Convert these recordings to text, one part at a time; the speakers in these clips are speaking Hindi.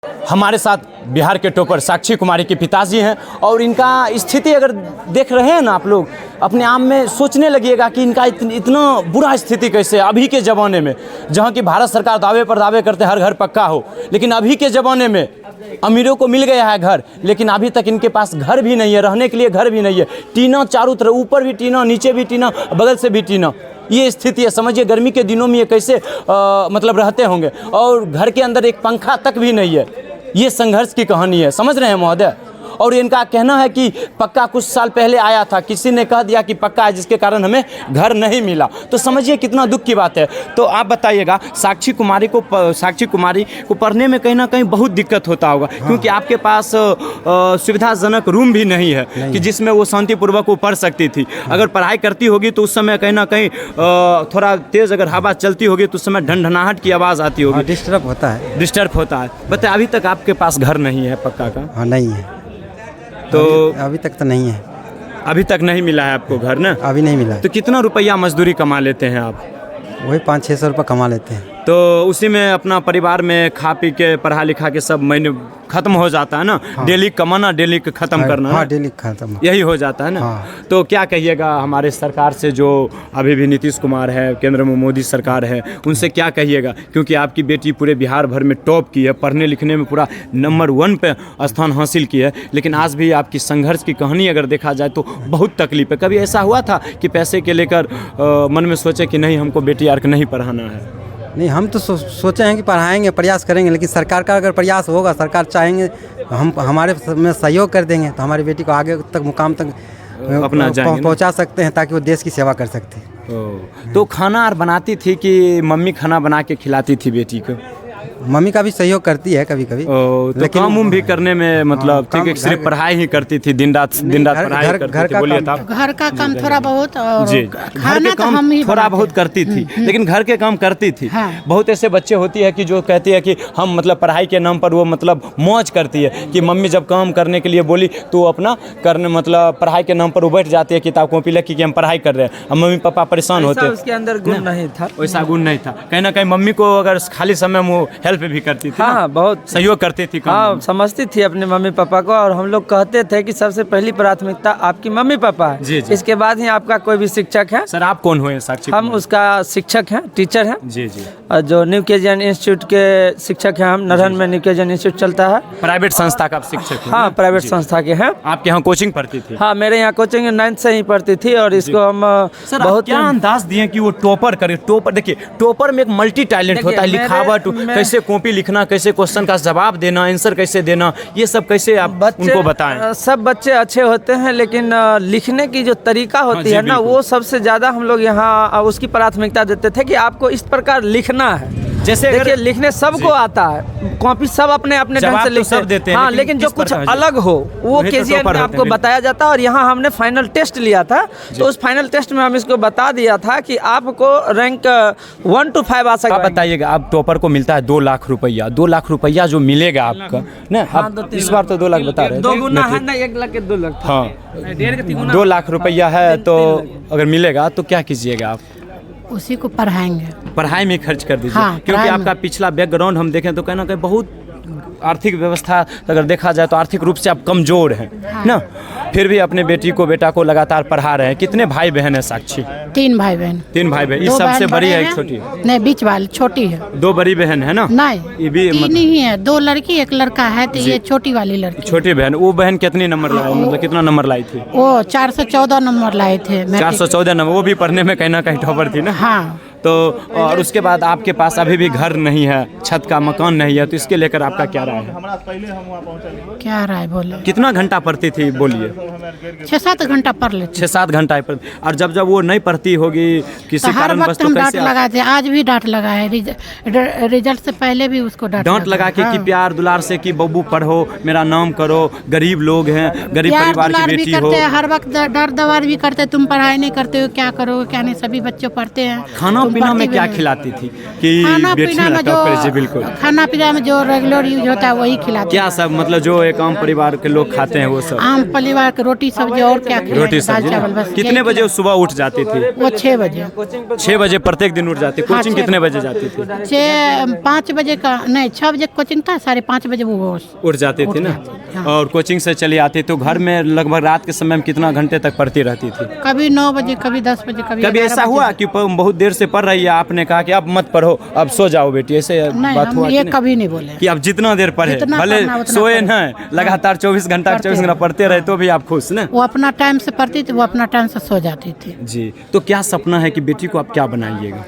हमारे साथ बिहार के टॉपर साक्षी कुमारी के पिताजी हैं और इनका स्थिति अगर देख रहे हैं ना आप लोग, अपने आप में सोचने लगिएगा कि इनका इतना बुरा स्थिति कैसे है अभी के ज़माने में, जहां कि भारत सरकार दावे पर दावे करते हर घर पक्का हो, लेकिन अभी के ज़माने में अमीरों को मिल गया है घर, लेकिन अभी तक इनके पास घर भी नहीं है, रहने के लिए घर भी नहीं है। टीना चारों तरफ, ऊपर भी टीना, नीचे भी टीना, बगल से भी टीना, ये स्थिति है। समझिए गर्मी के दिनों में ये कैसे मतलब रहते होंगे, और घर के अंदर एक पंखा तक भी नहीं है। ये संघर्ष की कहानी है, समझ रहे हैं महोदय। और इनका कहना है कि पक्का कुछ साल पहले आया था, किसी ने कह दिया कि पक्का है, जिसके कारण हमें घर नहीं मिला। तो समझिए कितना दुख की बात है। तो आप बताइएगा, साक्षी कुमारी को पढ़ने में कहीं ना कहीं बहुत दिक्कत होता होगा, क्योंकि आपके पास सुविधाजनक रूम भी नहीं है कि जिसमें वो शांतिपूर्वक वो पढ़ सकती थी। अगर पढ़ाई करती होगी तो उस समय कहीं ना कहीं थोड़ा तेज़ अगर हवा चलती होगी तो उस समय ढनढनाहट की आवाज़ आती होगी, डिस्टर्ब होता है। बताइए, अभी तक आपके पास घर नहीं है पक्का का? हाँ, नहीं है। तो अभी तक तो नहीं है। अभी तक नहीं मिला है आपको घर ना? अभी नहीं मिला। तो कितना रुपया मजदूरी कमा लेते हैं आप? वही 500-600 रुपये कमा लेते हैं। तो उसी में अपना परिवार में खा पी के पढ़ा लिखा के सब महीने खत्म हो जाता है ना? हाँ। डेली कमाना, डेली खत्म करना। हाँ, डेली खत्म, यही हो जाता है ना? हाँ। तो क्या कहिएगा हमारे सरकार से, जो अभी भी नीतीश कुमार है, केंद्र में मोदी सरकार है, उनसे क्या कहिएगा? क्योंकि आपकी बेटी पूरे बिहार भर में टॉप की है, पढ़ने लिखने में पूरा नंबर 1 पे स्थान हासिल की है, लेकिन आज भी आपकी संघर्ष की कहानी अगर देखा जाए तो बहुत तकलीफ है। कभी ऐसा हुआ था कि पैसे के लेकर मन में सोचे कि नहीं, हमको बेटी यार को नहीं पढ़ाना है? नहीं, हम तो सोचे हैं कि पढ़ाएंगे, प्रयास करेंगे, लेकिन सरकार का अगर प्रयास होगा, सरकार चाहेंगे हम हमारे में सहयोग कर देंगे तो हमारी बेटी को आगे तक मुकाम तक अपना पहुंचा सकते हैं, ताकि वो देश की सेवा कर सकते हैं। तो खाना और बनाती थी कि मम्मी खाना बना के खिलाती थी बेटी को? मम्मी का भी सहयोग करती है कभी कभी, तो काम उम भी करने में मतलब ठीक है, सिर्फ पढ़ाई ही करती थी, दिन रात पढ़ाई करती थी? बोलिए था घर का काम थोड़ा बहुत, और जी, खाना तो हम ही थोड़ा बहुत करती थी, लेकिन घर के काम करती थी। हाँ। बहुत ऐसे बच्चे होती है कि जो कहती है कि हम मतलब पढ़ाई के नाम पर वो मतलब मौज करती है कि मम्मी जब काम करने के लिए बोली तो अपना करने मतलब पढ़ाई के नाम पर वो बैठ जाती है, किताब कॉपी लेके कि हम पढ़ाई कर रहे हैं, और मम्मी पापा परेशान होते। उसके अंदर गुण नहीं था, वैसा गुण नहीं था। कहीं ना कहीं मम्मी को अगर खाली समय में वो हेल्प भी करती थी। हाँ, बहुत सहयोग करती थी। हाँ, समझती थी अपने मम्मी पापा को, और हम लोग कहते थे कि सबसे पहली प्राथमिकता आपकी मम्मी पापा है। जी, जी। इसके बाद ही आपका कोई भी शिक्षक है। सर, आप कौन हुए? साक्षी? हम उसका शिक्षक हैं, टीचर हैं। जी जी। जो न्यू केजियन इंस्टीट्यूट के शिक्षक हैं हम। नरहन में न्यू केजियन इंस्टीट्यूट चलता है, प्राइवेट संस्था का आप शिक्षक? हाँ, प्राइवेट संस्था के हैं। आपके यहाँ कोचिंग पढ़ती थी? हाँ, मेरे यहाँ कोचिंग 9th से ही पढ़ती थी, और इसको हम बहुत क्या अंदाज दिए कि वो टॉपर करे। टॉपर, देखिए, टॉपर में एक मल्टी टैलेंट होता है, लिखावट, कैसे कॉपी लिखना, कैसे क्वेश्चन का जवाब देना, आंसर कैसे देना, ये सब कैसे आप उनको बताएं? सब बच्चे अच्छे होते हैं, लेकिन लिखने की जो तरीका होती है ना, वो सबसे ज़्यादा हम लोग यहाँ उसकी प्राथमिकता देते थे कि आपको इस प्रकार लिखना है। जैसे देखिए, लिखने सबको आता है, कॉपी सब अपने अपने ढंग से लिखते हैं, हाँ, लेकिन जो कुछ अलग हो वो केजीएन में आपको बताया जाता है। और यहाँ हमने फाइनल टेस्ट लिया था, तो उस फाइनल टेस्ट में हम इसको बता दिया था कि आपको रैंक 1 to 5 आ सकता है। आप बताइएगा, आप टॉपर को मिलता है 2 लाख रुपया, 2 लाख रुपया जो मिलेगा आपका ना, आप इस बार तो 2 लाख बता रहे हैं, 2 गुना है ना, 1 लाख के 2 लाख। हाँ, 2 लाख रुपया है, तो अगर मिलेगा तो क्या कीजिएगा आप? उसी को पढ़ाएंगे, पढ़ाई में खर्च कर दीजिए। हाँ, क्योंकि आपका पिछला बैकग्राउंड हम देखें तो कहीं ना कहीं बहुत आर्थिक व्यवस्था अगर देखा जाए तो आर्थिक रूप से आप कमजोर हैं। हाँ। ना, फिर भी अपने बेटा को लगातार पढ़ा रहे हैं। कितने भाई बहन है साक्षी? 3 भाई बहन। 3 भाई बहन। इस सबसे बड़ी है एक छोटी? नहीं, बीच वाली छोटी है। 2 बड़ी बहन है ना? नहीं, ये भी 3 ही है, 2 लड़की 1 लड़का है, तो ये छोटी वाली लड़की। छोटी बहन, वो बहन कितनी नंबर लाई, मतलब कितना नंबर लाई थी? वो 414 नंबर लाए थे। 414 नंबर। वो भी पढ़ने में कहीं ना कहीं टॉपर थी ना? हाँ। तो और उसके बाद आपके पास अभी भी घर नहीं है, छत का मकान नहीं है, तो इसके लेकर आपका क्या राय है? क्या राय बोले? कितना घंटा पढ़ती थी, बोलिए? 6-7 घंटा पढ़ लेते। 6-7 घंटा ही पढ़ती। और जब वो नहीं पढ़ती होगी किसी कारणवश, तो हम डांट लगाए थे, आज भी डांट लगा है, रिजल्ट से पहले भी उसको डांट लगा के कि प्यार दुलार से कि बब्बू पढ़ो, मेरा नाम करो, गरीब लोग हैं, गरीब परिवार की बेटी हो। हर वक्त डर दवार भी करते, तुम पढ़ाई नहीं करते हो, क्या करो क्या नहीं, सभी बच्चे पढ़ते हैं। खाना पीना में पढ़ती क्या भी- खिलाती थी कि खाना बेटी पीना ना में टॉप करे? जी बिल्कुल। खाना पीना में जो रेगुलर यूज होता है वही खिलाते क्या सब मतलब जो एक आम परिवार के लोग खाते हैं वो सब? आम परिवार के रोटी सब्जी और क्या खिलाएंगे? रोटी दाल सब्जी चावल ना? बस कितने यही बजे वो सुबह उठ जाती थी? खिलाएंगे। वो 6 बजे 6 बजे प्रत्येक दिन उठ जाती? हाँ, कोचिंग 6 कितने बजे जाती थी? 5 बजे का नहीं 6 बजे कोचिंग था, 5:30 बजे वो उठ जाती थी ना? हाँ। और कोचिंग से चली आती तो घर में लगभग रात के समय में कितना घंटे तक पढ़ती रहती थी? कभी 9 बजे, कभी 10 बजे, कभी कभी 11 ऐसा बजे। हुआ कि बहुत देर से पढ़ रही है, आपने कहा कि अब मत पढ़ो, अब सो जाओ बेटी, ऐसे नहीं, बात हम हुआ ये कि नहीं? कभी नहीं बोले। कि अब जितना देर पढ़े जितना भले पढ़ना उतना सोए पढ़े। न लगातार 24 घंटा पढ़ते 24 घंटा पढ़ते रहे तो भी आप खुश ना? वो अपना टाइम से पढ़ती थी, वो अपना टाइम से सो जाती थी। जी, तो क्या सपना है कि बेटी को आप क्या बनाइएगा?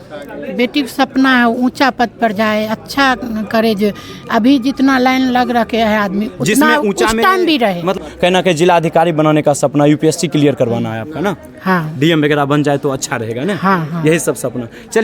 बेटी का सपना है ऊंचा पद पर जाए, अच्छा करे, जो अभी जितना लाइन लग रखे है आदमी जिसमें उतना ऊंचा उस में टाइम भी रहे। मतलब कहना कि जिला अधिकारी बनाने का सपना, यूपीएससी क्लियर करवाना है आपका ना? हाँ डीएम वगैरह बन जाए तो अच्छा रहेगा ना? हाँ, हाँ। यही सब सपना। चलिए